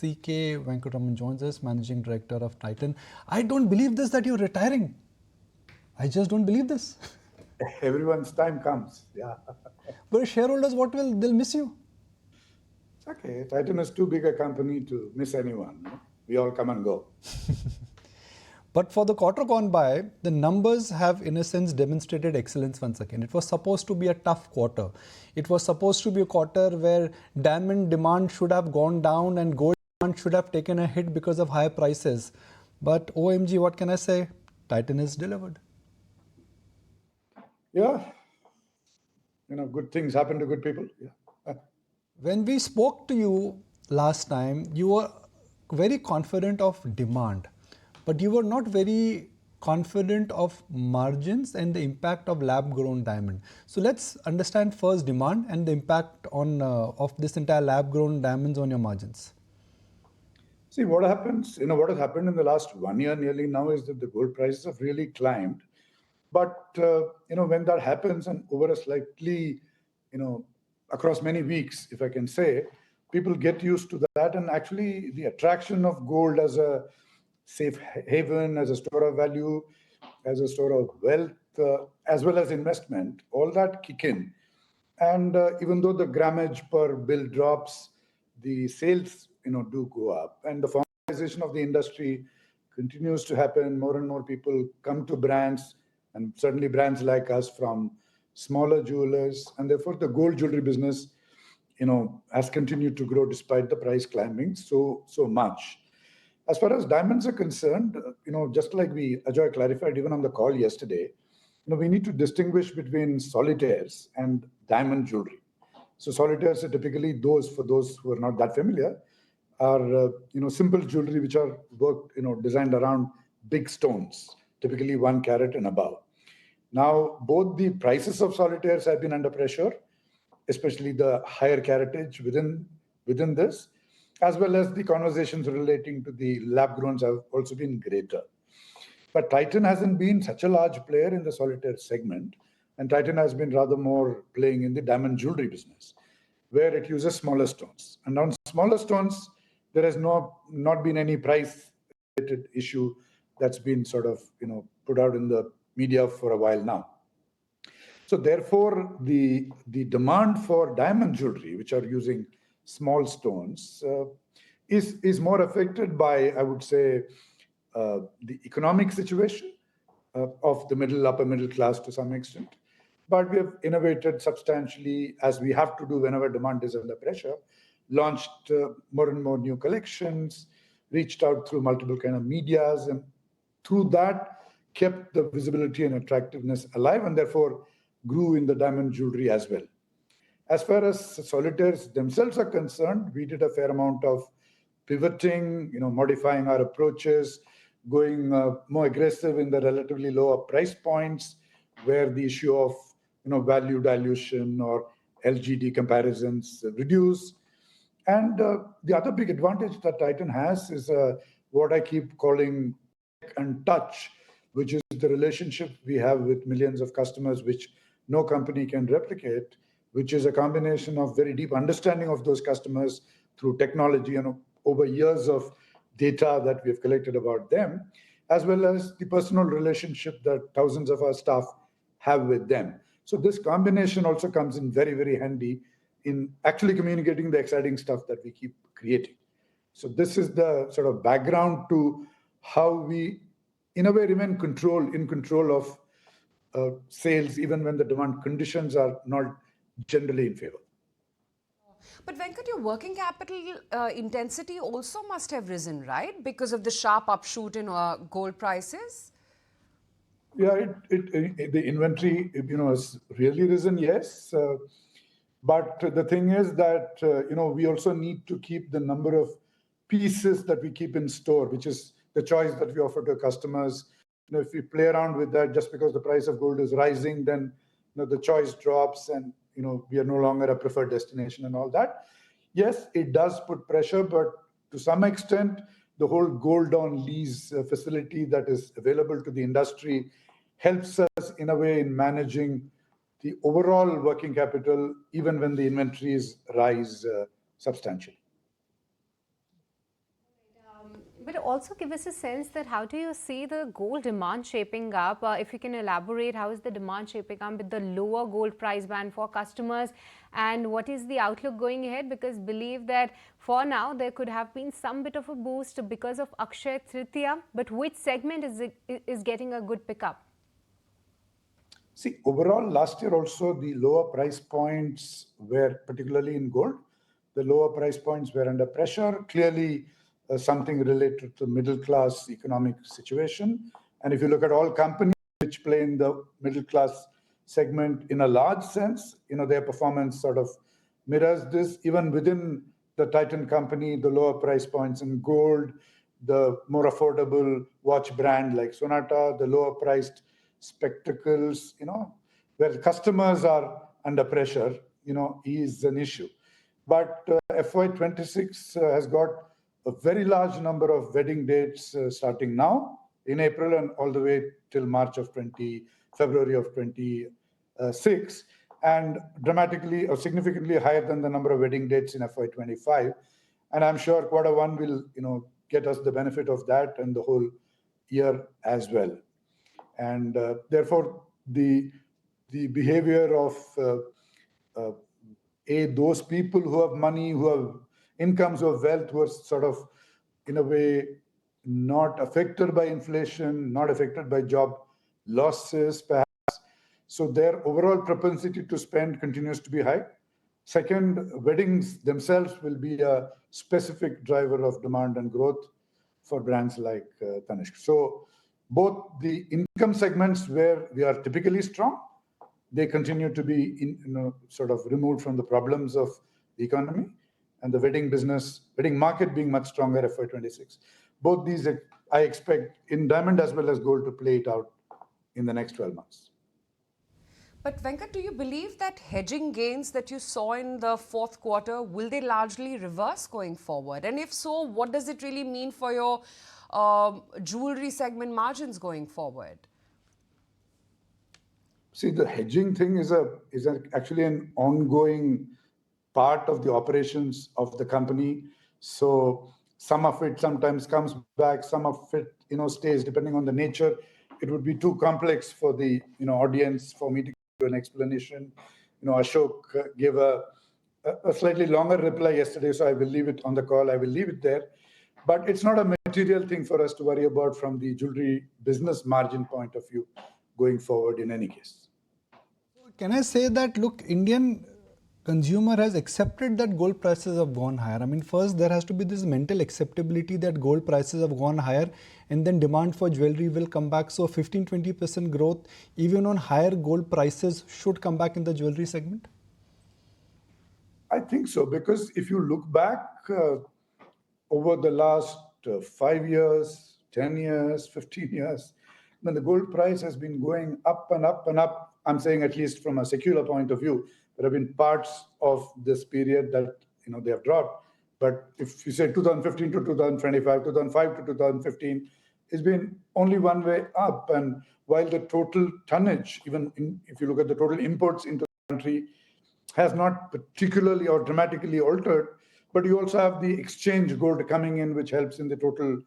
C.K. Venkataraman joins us, Managing Director of Titan. I don't believe this, that you're retiring. I just don't believe this. Everyone's time comes, yeah. But shareholders, they'll miss you. It's okay. Titan is too big a company to miss anyone. No? We all come and go. But for the quarter gone by, the numbers have, in a sense, demonstrated excellence once again. It was supposed to be a tough quarter. It was supposed to be a quarter where diamond demand should have gone down and gold demand should have taken a hit because of higher prices. But OMG, what can I say? Titan has delivered. Yeah. Good things happen to good people. Yeah. When we spoke to you last time, you were very confident of demand, but you were not very confident of margins and the impact of lab-grown diamond. So let's understand first demand and the impact of this entire lab-grown diamonds on your margins. See, what happens, what has happened in the last 1 year nearly now is that the gold prices have really climbed. But, when that happens and over a slightly, across many weeks, if I can say, people get used to that. And actually the attraction of gold as a safe haven, as a store of value, as a store of wealth, as well as investment, all that kick in. And even though the grammage per bill drops, the sales, do go up. And the formalization of the industry continues to happen. More and more people come to brands, and certainly brands like us from smaller jewelers. And therefore, the gold jewelry business, has continued to grow despite the price climbing so much. As far as diamonds are concerned, just like Ajoy clarified even on the call yesterday, we need to distinguish between solitaires and diamond jewelry. So solitaires are typically for those who are not that familiar, are simple jewelry which are designed around big stones, typically 1 carat and above. Now, both the prices of solitaires have been under pressure, especially the higher caratage within this, as well as the conversations relating to the lab growns have also been greater. But Titan hasn't been such a large player in the solitaire segment, and Titan has been rather more playing in the diamond jewelry business, where it uses smaller stones. And on smaller stones, there has not been any price-related issue that's been sort of put out in the media for a while now. So therefore, the demand for diamond jewelry, which are using small stones, is more affected by, I would say, the economic situation of the upper middle class to some extent. But we have innovated substantially, as we have to do whenever demand is under pressure, launched more and more new collections, reached out through multiple kind of medias, and through that kept the visibility and attractiveness alive, and therefore grew in the diamond jewelry as well. As far as solitaires themselves are concerned, we did a fair amount of pivoting, modifying our approaches, going more aggressive in the relatively lower price points, where the issue of value dilution or LGD comparisons reduce. And the other big advantage that Titan has is what I keep calling tech and touch, which is the relationship we have with millions of customers, which no company can replicate, which is a combination of very deep understanding of those customers through technology and over years of data that we have collected about them, as well as the personal relationship that thousands of our staff have with them. So this combination also comes in very, very handy in actually communicating the exciting stuff that we keep creating. So this is the sort of background to how we, in a way, remain in control of sales, even when the demand conditions are not generally in favor. But Venkat, your working capital intensity also must have risen, right? Because of the sharp upshoot in gold prices? Yeah, the inventory, has really risen, yes. But the thing is that, we also need to keep the number of pieces that we keep in store, which is the choice that we offer to customers. If we play around with that just because the price of gold is rising, then the choice drops and we are no longer a preferred destination and all that. Yes, it does put pressure, but to some extent, the whole gold on lease facility that is available to the industry helps us in a way in managing the overall working capital, even when the inventories rise substantially. But also give us a sense that how do you see the gold demand shaping up? If you can elaborate, how is the demand shaping up with the lower gold price band for customers, and what is the outlook going ahead? Because believe that for now there could have been some bit of a boost because of Akshay Tritiya, but which segment is getting a good pickup? See, overall, last year also the lower price points were, particularly in gold, the lower price points were under pressure. Clearly, something related to middle class economic situation. And if you look at all companies which play in the middle class segment in a large sense, their performance sort of mirrors this. Even within the Titan company, the lower price points in gold, the more affordable watch brand like Sonata, the lower priced spectacles, where customers are under pressure, is an issue. But FY26 has got a very large number of wedding dates starting now in April and all the way till February of 26, and dramatically or significantly higher than the number of wedding dates in FY25. And I'm sure Q1 will, get us the benefit of that and the whole year as well. And therefore, the behavior of those people who have money, who have incomes, who have wealth, who are sort of, in a way, not affected by inflation, not affected by job losses, perhaps. So their overall propensity to spend continues to be high. Second, weddings themselves will be a specific driver of demand and growth for brands like Tanishq. So both the income segments where we are typically strong, they continue to be sort of removed from the problems of the economy, and the wedding market being much stronger FY26. Both these I expect in diamond as well as gold to play it out in the next 12 months. But Venkat, do you believe that hedging gains that you saw in the fourth quarter, will they largely reverse going forward? And if so, what does it really mean for your jewelry segment margins going forward? See, the hedging thing is actually an ongoing part of the operations of the company. So some of it sometimes comes back, some of it stays depending on the nature. It would be too complex for the audience for me to give an explanation. Ashok gave a slightly longer reply yesterday, so I will leave it on the call. I will leave it there. But it's not a material thing for us to worry about from the jewelry business margin point of view going forward in any case. Can I say that, look, Indian consumer has accepted that gold prices have gone higher? I mean, first there has to be this mental acceptability that gold prices have gone higher, and then demand for jewelry will come back. So 15-20% growth even on higher gold prices should come back in the jewelry segment? I think so, because if you look back over the last 5 years, 10 years, 15 years, when the gold price has been going up and up and up, I'm saying at least from a secular point of view, there have been parts of this period that they have dropped. But if you say 2015 to 2025, 2005 to 2015, it's been only one way up. And while the total tonnage, if you look at the total imports into the country, has not particularly or dramatically altered, but you also have the exchange gold coming in, which helps in the total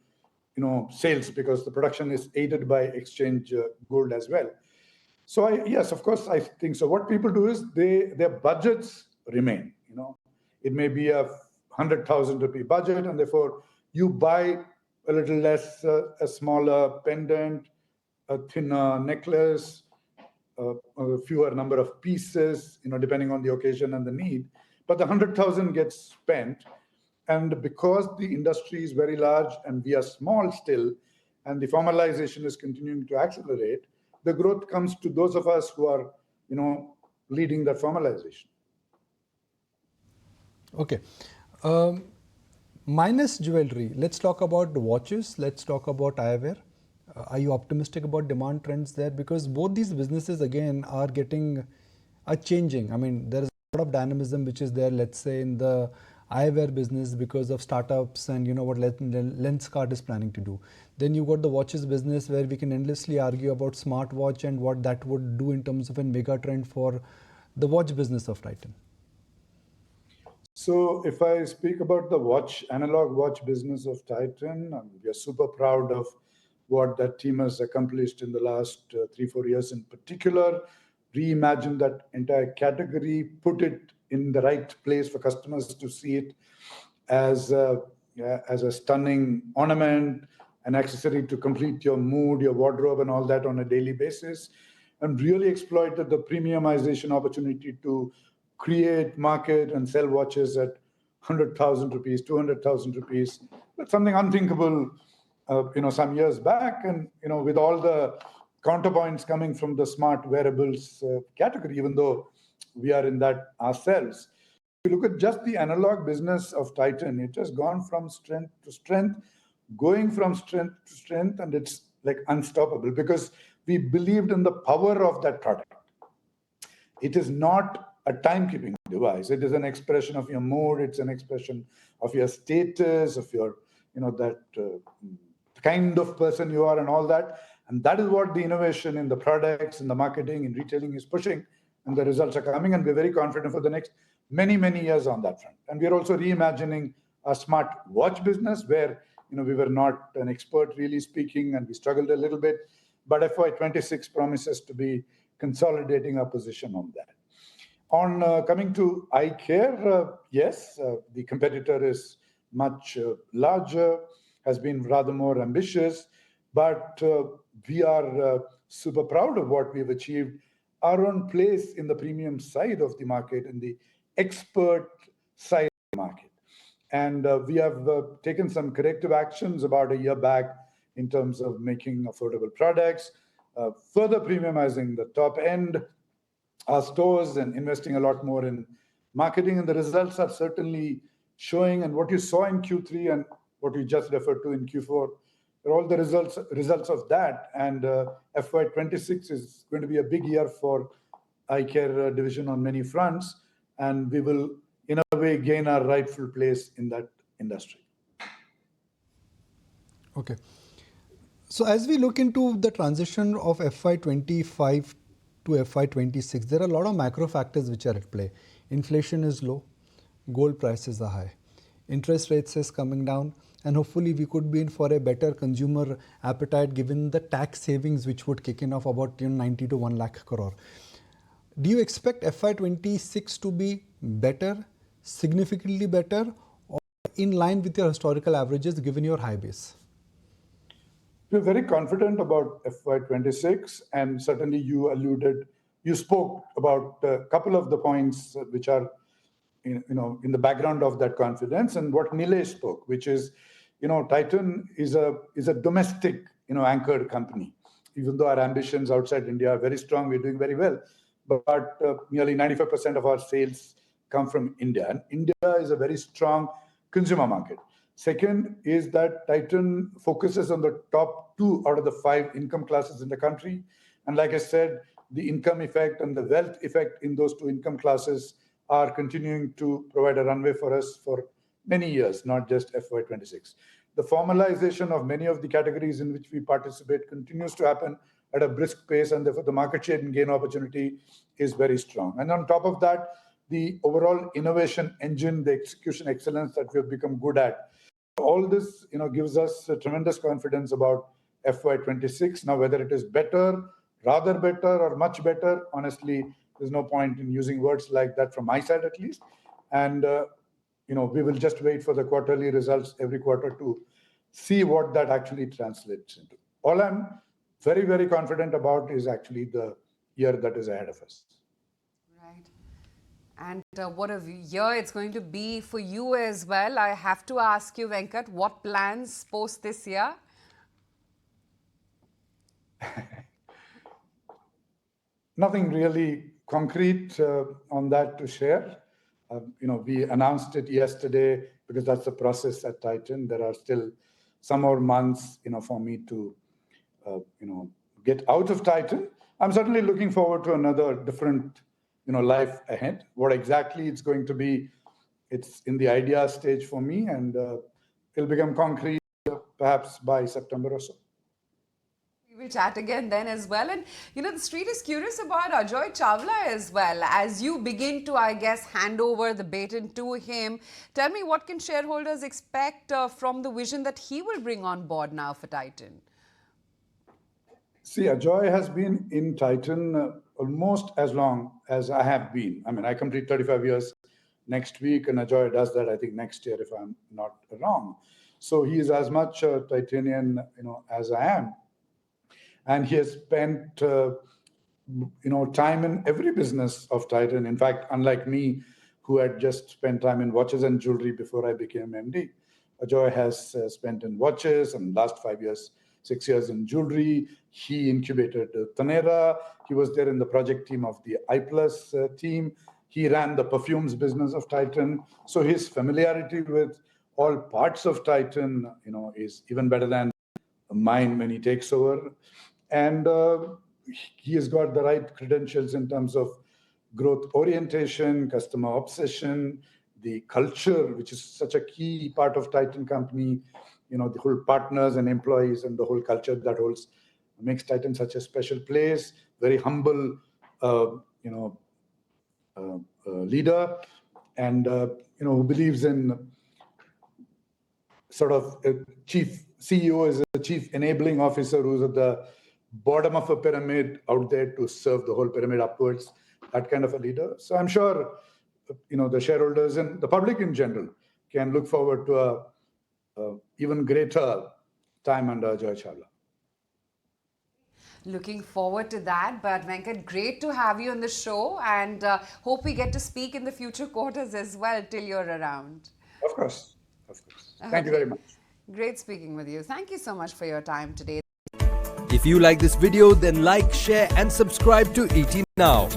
sales, because the production is aided by exchange gold as well. So yes, of course, I think so. What people do is their budgets remain. It may be a 100,000 rupee budget, and therefore you buy a little less, a smaller pendant, a thinner necklace, a fewer number of pieces, depending on the occasion and the need. But the 100,000 gets spent, and because the industry is very large and we are small still, and the formalization is continuing to accelerate, the growth comes to those of us who are, leading that formalization. Okay. Minus jewelry, let's talk about the watches. Let's talk about eyewear. Are you optimistic about demand trends there? Because both these businesses, again, are changing. I mean, there is a lot of dynamism which is there, let's say, in the eyewear business because of startups and what Lenskart is planning to do. Then you got the watches business where we can endlessly argue about smartwatch and what that would do in terms of a mega trend for the watch business of Titan. So if I speak about the analog watch business of Titan, we are super proud of what that team has accomplished in the last 3-4 years in particular. Reimagine that entire category, put it in the right place for customers to see it as a stunning ornament, an accessory to complete your mood, your wardrobe, and all that on a daily basis, and really exploited the premiumization opportunity to create, market, and sell watches at 100,000 rupees, 200,000 rupees. That's something unthinkable, some years back. And, with all the counterpoints coming from the smart wearables category, even though we are in that ourselves. If you look at just the analog business of Titan, it has gone from strength to strength, going from strength to strength, and it's like unstoppable because we believed in the power of that product. It is not a timekeeping device. It is an expression of your mood. It's an expression of your status, of your, that kind of person you are and all that. And that is what the innovation in the products, in the marketing, in retailing is pushing. And the results are coming. And we're very confident for the next many, many years on that front. And we're also reimagining a smart watch business where, we were not an expert really speaking and we struggled a little bit. But FY26 promises to be consolidating our position on that. On coming to eye care, yes, the competitor is much larger, has been rather more ambitious, but we are super proud of what we've achieved. Our own place in the premium side of the market, in the expert side of the market. And we have taken some corrective actions about a year back in terms of making affordable products, further premiumizing the top end, our stores, and investing a lot more in marketing. And the results are certainly showing. And what you saw in Q3 and what you just referred to in Q4 are all the results of that. And FY26 is going to be a big year for eye care division on many fronts. And we will, in a way, gain our rightful place in that industry. Okay. So as we look into the transition of FY25 to FY26, there are a lot of macro factors which are at play. Inflation is low, gold prices are high, interest rates is coming down, and hopefully we could be in for a better consumer appetite given the tax savings which would kick in of about 90 to 1 lakh crore. Do you expect FY26 to be better, significantly better, or in line with your historical averages given your high base? We're very confident about FY26, and certainly you spoke about a couple of the points which are, in the background of that confidence, and what Nilesh spoke, which is, Titan is a domestic, anchored company. Even though our ambitions outside India are very strong, we're doing very well. But nearly 95% of our sales come from India, and India is a very strong consumer market. Second is that Titan focuses on the top 2 out of the 5 income classes in the country. And like I said, the income effect and the wealth effect in those 2 income classes are continuing to provide a runway for us for many years, not just FY26. The formalization of many of the categories in which we participate continues to happen at a brisk pace, and therefore the market share and gain opportunity is very strong. And on top of that, the overall innovation engine, the execution excellence that we have become good at, all this, gives us tremendous confidence about FY26. Now, whether it is better, rather better, or much better, honestly, there's no point in using words like that from my side, at least. And, we will just wait for the quarterly results every quarter to see what that actually translates into. All I'm very, very confident about is actually the year that is ahead of us. Right. And what a year it's going to be for you as well. I have to ask you, Venkat, what plans post this year? Nothing really concrete on that to share. We announced it yesterday because that's the process at Titan. There are still some more months, for me to, get out of Titan. I'm certainly looking forward to another different, life ahead. What exactly it's going to be, it's in the idea stage for me, and it'll become concrete perhaps by September or so. We'll chat again then as well. And you know, the street is curious about Ajoy Chavla as well. As you begin to, I guess, hand over the baton to him, tell me, what can shareholders expect from the vision that he will bring on board now for Titan? See, Ajoy has been in Titan almost as long as I have been. I mean, I complete 35 years next week, and Ajoy does that, I think, next year, if I'm not wrong. So he is as much a Titanian, as I am. And he has spent, time in every business of Titan. In fact, unlike me, who had just spent time in watches and jewelry before I became MD, Ajoy has spent in watches, and last 6 years in jewelry. He incubated Taneira. He was there in the project team of the I+ team. He ran the perfumes business of Titan. So his familiarity with all parts of Titan, is even better than mine when he takes over. And he has got the right credentials in terms of growth orientation, customer obsession, the culture, which is such a key part of Titan company, the whole partners and employees and the whole culture that makes Titan such a special place, very humble, leader, and, who believes in sort of a chief CEO is a chief enabling officer who's at the bottom of a pyramid out there to serve the whole pyramid upwards, that kind of a leader. So I'm sure, the shareholders and the public in general can look forward to a even greater time under Ajoy Chavla. Looking forward to that. But Venkat, great to have you on the show, and hope we get to speak in the future quarters as well till you're around. Of course. Thank you very much. Great speaking with you. Thank you so much for your time today. If you like this video, then like, share and subscribe to ET Now.